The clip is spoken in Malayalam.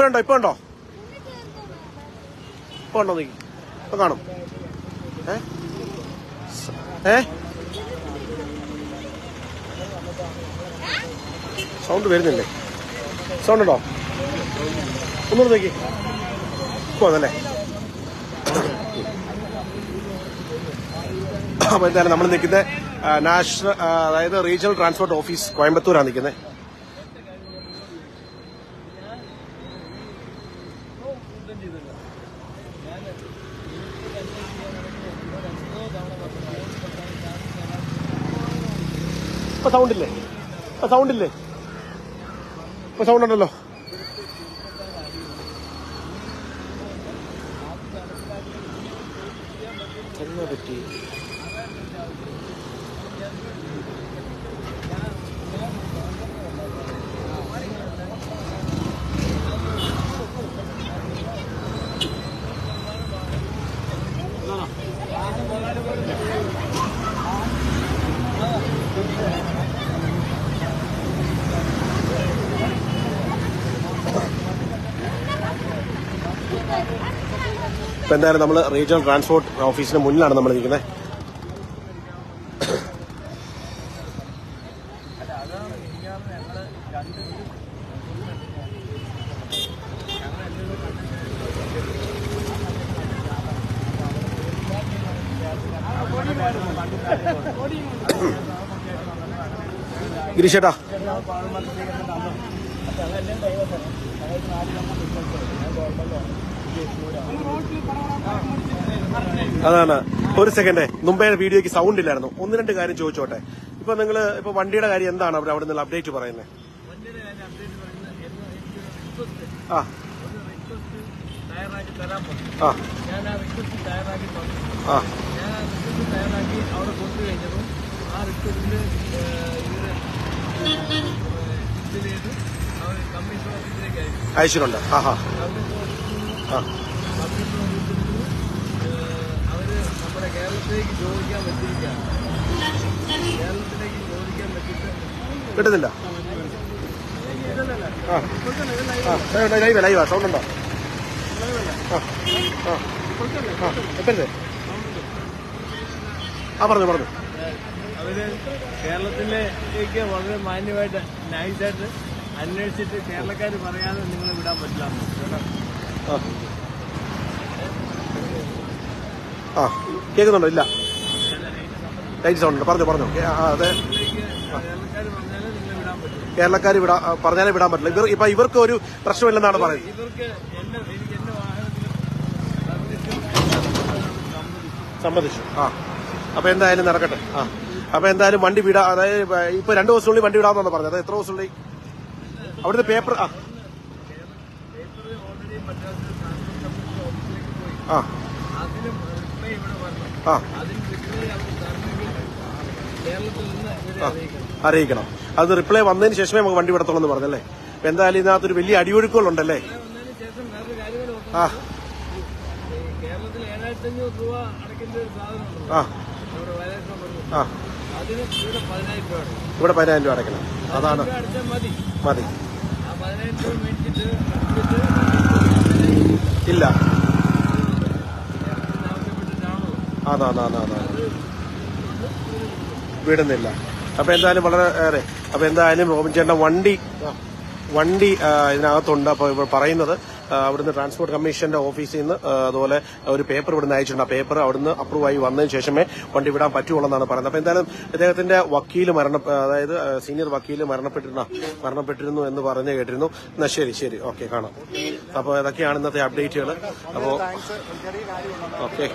ഇപ്പഴുണ്ടോ? ഇപ്പൊ ഉണ്ടോ? ഇപ്പൊ ഉണ്ടോ? നീ ഇപ്പൊ കാണും. സൗണ്ട് വരുന്നില്ലേ? സൗണ്ട് ഉണ്ടോ? ഒന്നുകൂടെ നോക്കി. ഇപ്പൊ അതല്ലേ. അപ്പൊ എന്തായാലും നമ്മൾ നിൽക്കുന്നത് നാഷണൽ അതായത് റീജിയണൽ ട്രാൻസ്പോർട്ട് ഓഫീസ് കോയമ്പത്തൂരാണ് നിൽക്കുന്നത്. ഇപ്പൊ സൗണ്ടില്ലേ? ഇപ്പൊ സൗണ്ടില്ലേ? ഇപ്പൊ സൗണ്ട് ഉണ്ടല്ലോ. എന്നാ പറ്റി? ഇപ്പൊ എന്തായാലും നമ്മൾ റീജിയണൽ ട്രാൻസ്പോർട്ട് ഓഫീസിന് മുന്നിലാണ് നമ്മൾ നിൽക്കുന്നത്. ഗിരീഷേട്ടാ, അതാണ്. ഒരു സെക്കൻഡ്, മുമ്പേ വീഡിയോക്ക് സൗണ്ട് ഇല്ലായിരുന്നു. ഒന്ന് രണ്ട് കാര്യം ചോദിച്ചോട്ടെ. ഇപ്പൊ നിങ്ങള് ഇപ്പൊ വണ്ടിയുടെ കാര്യം എന്താണ് അവിടെ നിന്ന് അപ്ഡേറ്റ് പറയുന്നത്? ആ ആ ആ അയച്ചിട്ടുണ്ട്. ആ ഹാ ആ കിട്ടുന്നില്ല. ലൈവാ സൗണ്ട് ഉണ്ടോ? എപ്പോഴത്തെ? ആ പറഞ്ഞു പറഞ്ഞു. അവര് കേരളത്തിലേക്ക് വളരെ മാന്യമായിട്ട് നൈസായിട്ട് അന്വേഷിച്ചിട്ട് കേരളക്കാർ പറയാതെ നിങ്ങളെ വിടാൻ പറ്റില്ല. ആ കേൾക്കുന്നുണ്ടോ? ഇല്ല, ലൈറ്റ് സൗണ്ട് ഉണ്ട്. പറഞ്ഞു പറഞ്ഞു. അതെ, കേരളക്കാർ പറഞ്ഞാലേ വിടാൻ പറ്റില്ല. ഇപ്പൊ ഇവർക്ക് ഒരു പ്രശ്നമില്ലെന്നാണ് പറയുന്നത്. സമ്മതിച്ചു. ആ അപ്പൊ എന്തായാലും നടക്കട്ടെ. ആ അപ്പൊ എന്തായാലും വണ്ടി വിടാ, അതായത് ഇപ്പൊ 2 ദിവസത്തിനുള്ളിൽ വണ്ടി വിടാമെന്നാണ് പറഞ്ഞത്. എത്ര ദിവസത്തിനുള്ളിൽ അവിടുത്തെ പേപ്പർ? ആ ആ ആ അറിയിക്കണം. അത് റിപ്ലൈ വന്നതിന് ശേഷമേ നമുക്ക് വണ്ടി വിടത്തുള്ളൂ എന്ന് പറഞ്ഞല്ലേ. അപ്പൊ എന്തായാലും ഇതിനകത്തൊരു വലിയ അടിയൊഴുക്കുകളുണ്ടല്ലേ. ആ ആ ആ ഇവിടെ 10,000 രൂപ അടയ്ക്കണം. അതാണ് മതി. ഇല്ല, അതാ വിടുന്നില്ല. അപ്പൊ എന്തായാലും വളരെ ഏറെ. അപ്പൊ എന്തായാലും റോബിൻ ചേട്ടൻ വണ്ടി ഇതിനകത്തുണ്ട്. അപ്പൊ ഇവർ പറയുന്നത് അവിടുന്ന് ട്രാൻസ്പോർട്ട് കമ്മീഷന്റെ ഓഫീസിൽ നിന്ന് അതുപോലെ ഒരു പേപ്പർ ഇവിടുന്ന് അയച്ചിട്ടുണ്ട്. ആ പേപ്പർ അവിടുന്ന് അപ്രൂവ് ആയി വന്നതിന് ശേഷമേ വണ്ടി വിടാൻ പറ്റുള്ളൂ പറയുന്നത്. അപ്പൊ എന്തായാലും അദ്ദേഹത്തിന്റെ വക്കീല് അതായത് സീനിയർ വക്കീല് മരണപ്പെട്ടിരുന്നു എന്ന് പറഞ്ഞു കേട്ടിരുന്നു. എന്നാ ശരി, ഓക്കെ, കാണാം. അപ്പൊ ഇതൊക്കെയാണ് ഇന്നത്തെ അപ്ഡേറ്റുകൾ. അപ്പോ ഓക്കെ.